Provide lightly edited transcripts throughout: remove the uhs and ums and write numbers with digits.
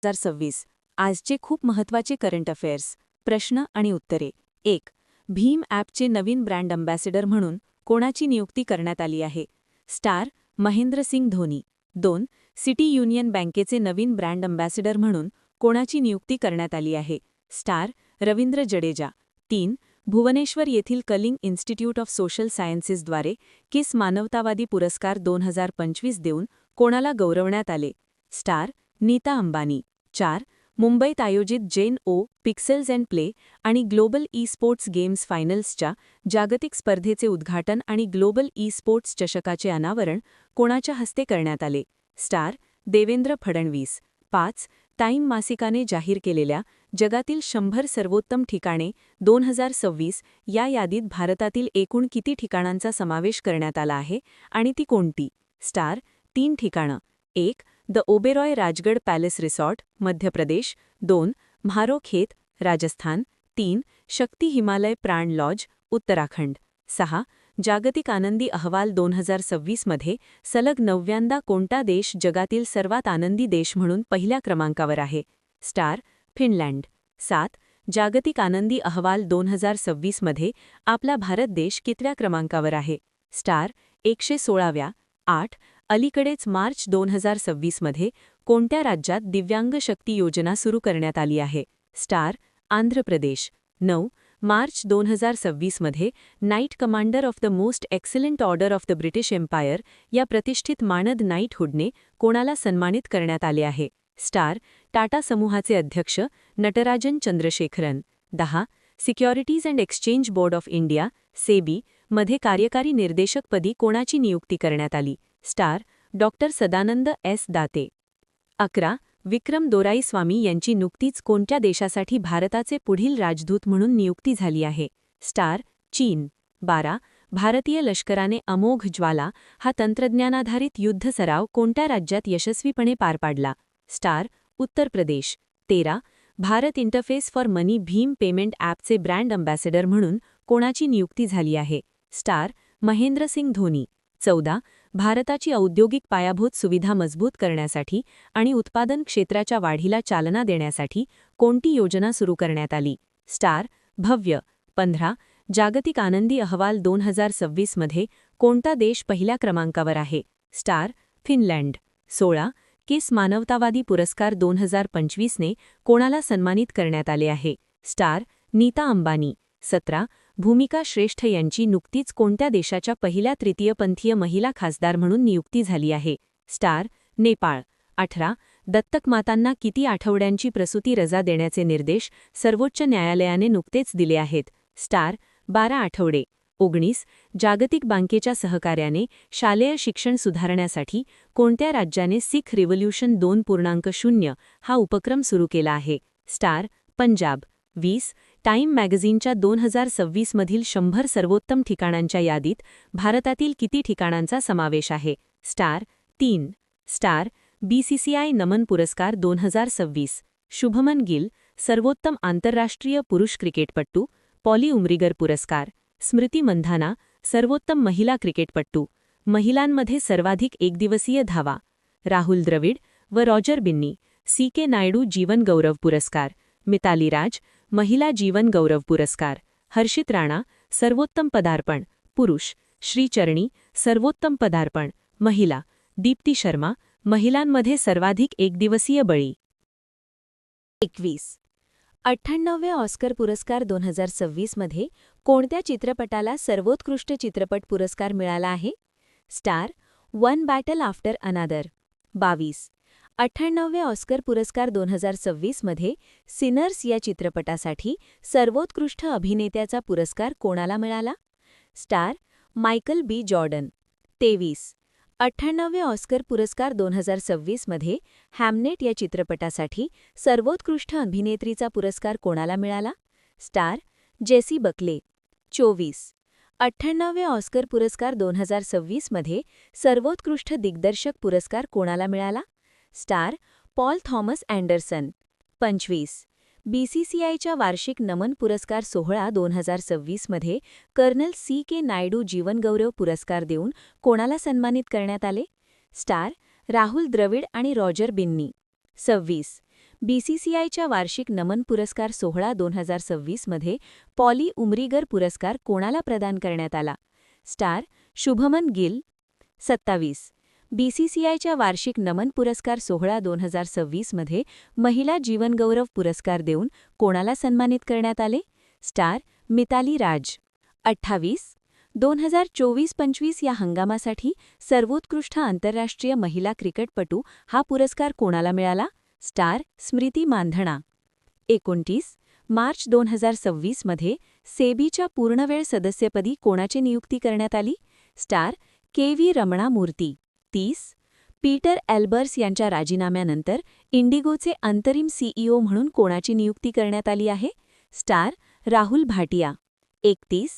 2026 आजचे खूप महत्त्वाचे करंट अफेअर्स प्रश्न आणि उत्तरे 1. भीम ॲपचे नवीन ब्रँड अँबॅसेडर म्हणून कोणाची नियुक्ती करण्यात आली आहे? Star Mahendra Singh Dhoni. 2. City union बँकेचे नवीन ब्रँड अँबॅसेडर म्हणून कोणाची नियुक्ती करण्यात आली आहे? स्टार रवींद्र जडेजा. 3. भुवनेश्वर येथील कलिंग इन्स्टिट्यूट ऑफ सोशल सायन्सेसद्वारे किस मानवतावादी पुरस्कार 2025 देऊन कोणाला गौरवण्यात आले? स्टार नीता अंबानी. 4. मुंबईत आयोजित जेन ओ पिक्सेल्स अँड प्ले आणि ग्लोबल ई स्पोर्ट्स गेम्स फायनल्सच्या जागतिक स्पर्धेचे उद्घाटन आणि ग्लोबल ई स्पोर्ट्स चषकाचे अनावरण कोणाच्या हस्ते करण्यात आले? स्टार देवेंद्र फडणवीस. 5. टाइम मासिकाने जाहीर केलेल्या जगातील 100 सर्वोत्तम ठिकाणे 2026 या यादीत भारतातील एकूण किती ठिकाणांचा समावेश करण्यात आला आहे आणि ती कोणती? स्टार 3 ठिकाणं. 1. The Oberoi Rajgad palace resort, Madhya Pradesh. 2. म्हारो खेत, राजस्थान. 3. शक्ती हिमालय प्राण लॉज, उत्तराखंड. 6. जागतिक आनंदी अहवाल 2026 मध्ये सलग 9व्यांदा कोणता देश जगातील सर्वात आनंदी देश म्हणून पहिल्या क्रमांकावर आहे? Star Finland. 7. जागतिक आनंदी अहवाल 2026 मध्ये आपला भारत देश कितव्या क्रमांकावर आहे? स्टार 116व्या. 8. अलीकडेच मार्च 2026 मध्ये कोणत्या राज्यात दिव्यांग शक्ती योजना सुरू करण्यात आली आहे? स्टार आंध्र प्रदेश. 9. मार्च 2026 मध्ये Knight Commander of the Most Excellent Order of the British Empire या प्रतिष्ठित मानद नाईटहुडने कोणाला सन्मानित करण्यात आले आहे? स्टार टाटा समूहाचे अध्यक्ष Natarajan Chandrasekaran. 10. Securities and Exchange Board of India SEBI मध्ये कार्यकारी निर्देशकपदी कोणाची नियुक्ती करण्यात आली? Star doctor Sadanand S Date. 11. Vikram Doraiswamy यांची नुकतीच कोणत्या देशासाठी भारताचे पुढील राजदूत म्हणून नियुक्ती झाली आहे? स्टार चीन. 12. भारतीय लष्कराने अमोघ ज्वाला हा तंत्रज्ञानाधारित युद्ध सराव कोणत्या राज्यात यशस्वीपणे पार पाडला? Star Uttar Pradesh. 13. Bharat interface for money Bhim payment ॲपचे ब्रँड अँबॅसेडर म्हणून कोणाची नियुक्ती झाली आहे? स्टार महेंद्रसिंग धोनी. 14. भारताची औद्योगिक पायाभूत सुविधा मजबूत करण्यासाठी आणि उत्पादन क्षेत्राच्या वाढीला चालना देण्यासाठी कोणती योजना सुरू करण्यात आली? स्टार भव्य. 15. जागतिक आनंदी अहवाल 2026 मध्ये कोणता देश पहिल्या क्रमांकावर आहे? Star Finland. 16. किस मानवतावादी पुरस्कार 2025 ने कोणाला सन्मानित करण्यात आले आहे? स्टार नीता अंबानी. 17. भूमिका श्रेष्ठ यांची नुकतीच कोणत्या देशाच्या पहिल्या तृतीयपंथीय महिला खासदार म्हणून नियुक्ती झाली आहे? स्टार नेपाळ. 18. दत्तक मातांना किती आठवड्यांची प्रसूती रजा देण्याचे निर्देश सर्वोच्च न्यायालयाने नुकतेच दिले आहेत? स्टार 12 आठवडे. 19. जागतिक बँकेच्या सहकार्याने शालेय शिक्षण सुधारण्यासाठी कोणत्या राज्याने सिख रिव्होल्यूशन 2.0 हा उपक्रम सुरू केला आहे? स्टार पंजाब. 20. टाइम मॅगझिनच्या 2026 मधील 100 सर्वोत्तम ठिकाणांच्या यादीत भारतातील किती ठिकाणांचा समावेश आहे? स्टार 3. स्टार बीसीसीआय नमन पुरस्कार 2026. शुभमन गिल सर्वोत्तम आंतरराष्ट्रीय पुरुष क्रिकेटपटू, पॉली उमरीगर पुरस्कार. स्मृती मंधाना सर्वोत्तम महिला क्रिकेटपटू, महिलांमध्ये सर्वाधिक एकदिवसीय धावा. राहुल द्रविड व रॉजर बिन्नी सी.के. नायडू जीवन गौरव पुरस्कार. मिताली राज महिला जीवन गौरव पुरस्कार. हर्षित राणा सर्वोत्तम पदार्पण, पुरुष. श्रीचरणी सर्वोत्तम पदार्पण, महिला. दीप्ती शर्मा महिलांमध्ये सर्वाधिक एकदिवसीय बळी. 21. 98व्या ऑस्कर पुरस्कार 2026 मध्ये कोणत्या चित्रपटाला सर्वोत्कृष्ट चित्रपट पुरस्कार मिळाला आहे? स्टार वन बॅटल आफ्टर अनादर. 22. 98व्या ऑस्कर पुरस्कार 2026 मध्ये सिनर्स या चित्रपटासाठी सर्वोत्कृष्ट अभिनेत्याचा पुरस्कार कोणाला मिळाला? स्टार मायकल बी जॉर्डन. 23. 98व्या ऑस्कर पुरस्कार 2026 मध्ये हॅमनेट या चित्रपटासाठी सर्वोत्कृष्ट अभिनेत्रीचा पुरस्कार कोणाला मिळाला? Star Jessie Buckley. 24. 98व्या ऑस्कर पुरस्कार 2026 मध्ये सर्वोत्कृष्ट दिग्दर्शक पुरस्कार कोणाला मिळाला? Star Paul Thomas Anderson. 25. बीसीसीआयच्या वार्षिक नमन पुरस्कार सोहळा 2026 मध्ये कर्नल सी.के. नायडू जीवनगौरव पुरस्कार देऊन कोणाला सन्मानित करण्यात आले? स्टार राहुल द्रविड आणि रॉजर बिन्नी. 26. बीसीसीआयच्या वार्षिक नमन पुरस्कार सोहळा 2026 मध्ये पॉली उमरीगर पुरस्कार कोणाला प्रदान करण्यात आला? स्टार शुभमन गिल. 27. बीसीसीआयच्या वार्षिक नमन पुरस्कार सोहळा 2026 मध्ये महिला जीवनगौरव पुरस्कार देऊन कोणाला सन्मानित करण्यात आले? स्टार मिताली राज. 28. 2024-25 या हंगामासाठी सर्वोत्कृष्ट आंतरराष्ट्रीय महिला क्रिकेटपटू हा पुरस्कार कोणाला मिळाला? स्टार स्मृती मानधना. 29. मार्च 2026 मध्ये सेबीच्या पूर्णवेळ सदस्यपदी कोणाची नियुक्ती करण्यात आली? स्टार के.व्ही. रमणा मूर्ती. 30. पीटर एल्बर्स यांच्या राजीनाम्यानंतर इंडिगोचे अंतरिम सीईओ म्हणून कोणाची नियुक्ती करण्यात आली आहे? स्टार राहुल भाटिया. 31.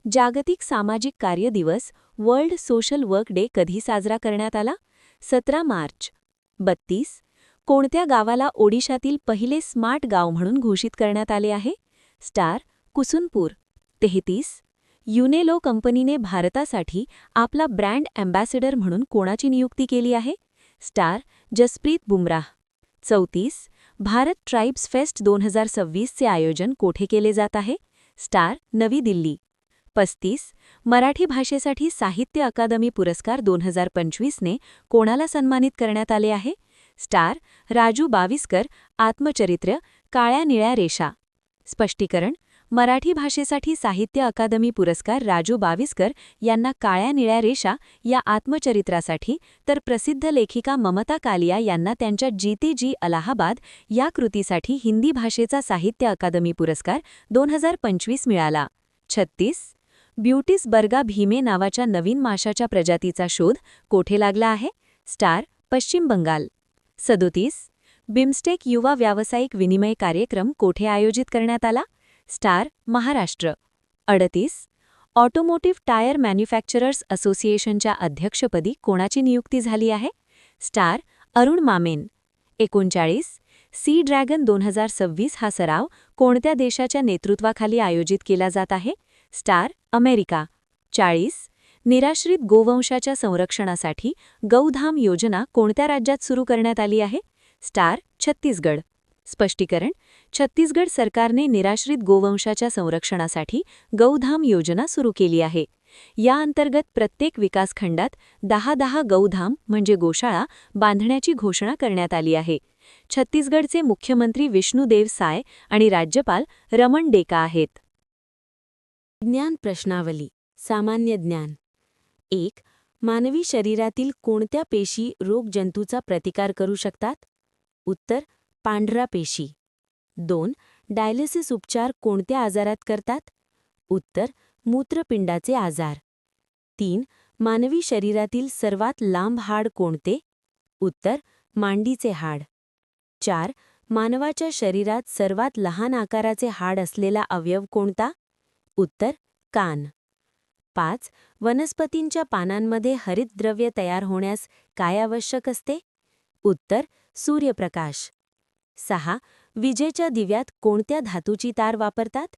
जागतिक सामाजिक कार्य दिवस वर्ल्ड सोशल वर्क डे कधी साजरा करण्यात आला? 17 मार्च. 32. कोणत्या गावाला ओडिशातील पहिले स्मार्ट गाव म्हणून घोषित करण्यात आले आहे? स्टार कुसुनपूर. 33. युनेलो कंपनीने भारतासाठी आपला ब्रँड अँबॅसेडर म्हणून कोणाची नियुक्ती केली आहे? Star Jasprit Bumrah. 34. Bharat Tribes Fest 2026 चे आयोजन कोठे केले जात आहे? स्टार नवी दिल्ली. 35. मराठी भाषेसाठी साहित्य अकादमी पुरस्कार 2025 ने कोणाला सन्मानित करण्यात आले आहे? स्टार राजू बाविस्कर. आत्मचरित्र काळ्या निळ्या रेषा. स्पष्टीकरण: मराठी भाषेसाठी साहित्य अकादमी पुरस्कार राजू बाविस्कर यांना काळ्या निळ्या रेषा या आत्मचरित्रासाठी, तर प्रसिद्ध लेखिका ममता कालिया यांना त्यांच्या जीते जी अलाहाबाद या कृतीसाठी हिंदी भाषेचा साहित्य अकादमी पुरस्कार 2025 मिळाला. 36. ब्युटिस बर्गा भीमे नावाच्या नवीन माशाच्या प्रजातीचा शोध कोठे लागला आहे? स्टार पश्चिम बंगाल. 37. बिमस्टेक युवा व्यावसायिक विनिमय कार्यक्रम कोठे आयोजित करण्यात आला? Star Maharashtra. 38. Automotive Tyre Manufacturers असोसिएशनच्या अध्यक्षपदी कोणाची नियुक्ती झाली आहे? Star Arun Mammen. 39. Sea Dragon 2026 हा सराव कोणत्या देशाच्या नेतृत्वाखाली आयोजित केला जात आहे? Star America. 40. निराश्रित गोवंशाच्या संरक्षणासाठी गौधाम योजना कोणत्या राज्यात सुरू करण्यात आली आहे? स्टार छत्तीसगड. स्पष्टीकरण: छत्तीसगड सरकारने निराश्रित गोवंशाच्या संरक्षणासाठी गौधाम योजना सुरू केली आहे. या अंतर्गत प्रत्येक विकासखंडात 10-10 गौधाम म्हणजे गोशाळा बांधण्याची घोषणा करण्यात आली आहे. छत्तीसगडचे मुख्यमंत्री विष्णुदेव साय आणि राज्यपाल रमण डेका आहेत. ज्ञान प्रश्नावली. सामान्य ज्ञान. 1. मानवी शरीरातील कोणत्या पेशी रोगजंतूचा प्रतिकार करू शकतात? उत्तर पांढरा पेशी. 2. डायलिसिस उपचार कोणत्या आजारात करतात? उत्तर मूत्रपिंडाचे आजार. 3. मानवी शरीरातील सर्वात लांब हाड कोणते? उत्तर मांडीचे हाड. 4. मानवाच्या शरीरात सर्वात लहान आकाराचे हाड असलेला अवयव कोणता? उत्तर कान. 5. वनस्पतींच्या पानांमध्ये हरितद्रव्य तयार होण्यास काय आवश्यक असते? उत्तर सूर्यप्रकाश. 6. विजेच्या दिव्यात कोणत्या धातूची तार वापरतात?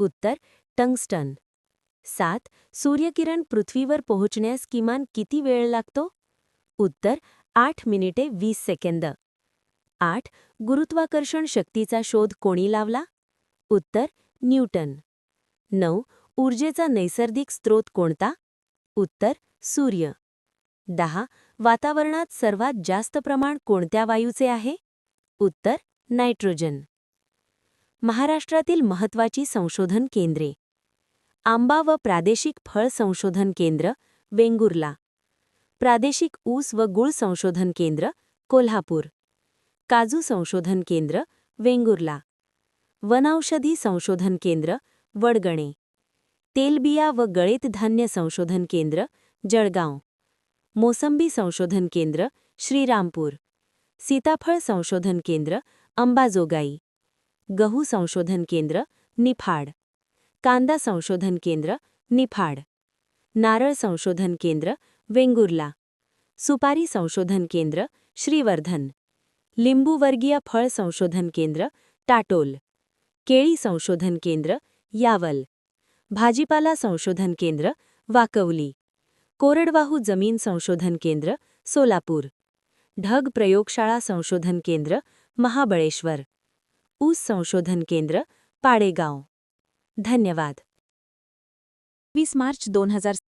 उत्तर टंगस्टन. 7. सूर्यकिरण पृथ्वीवर पोहोचण्यास किमान किती वेळ लागतो? उत्तर 8 मिनिटे 20 सेकंद. 8. गुरुत्वाकर्षण शक्तीचा शोध कोणी लावला? उत्तर न्यूटन. 9. ऊर्जेचा नैसर्गिक स्रोत कोणता? उत्तर सूर्य. 10. वातावरणात सर्वात जास्त प्रमाण कोणत्या वायूचे आहे? उत्तर नायट्रोजन. महाराष्ट्रातील महत्त्वाची संशोधन केंद्रे. आंबा व प्रादेशिक फळ संशोधन केंद्र वेंगुर्ला. प्रादेशिक ऊस व गुळ संशोधन केंद्र कोल्हापूर. काजू संशोधन केंद्र वेंगुर्ला. वनौषधी संशोधन केंद्र वडगणे. तेलबिया व गळीत धान्य संशोधन केंद्र जळगाव. मोसंबी संशोधन केंद्र श्रीरामपूर. सीताफळ संशोधन केंद्र अंबाजोगाई. गहू संशोधन केंद्र निफाड. कांदा संशोधन केंद्र निफाड. नारळ संशोधन केंद्र वेंगुर्ला. सुपारी संशोधन केंद्र श्रीवर्धन. लिंबूवर्गीय फळ संशोधन केंद्र टाटोल. केळी संशोधन केंद्र यावल. भाजीपाला संशोधन केंद्र वाकवली. कोरडवाहू जमीन संशोधन केंद्र सोलापूर. ढग प्रयोगशाळा संशोधन केंद्र महाबळेश्वर. ऊस संशोधन केंद्र, पाडेगाव. धन्यवाद. 20 मार्च 2000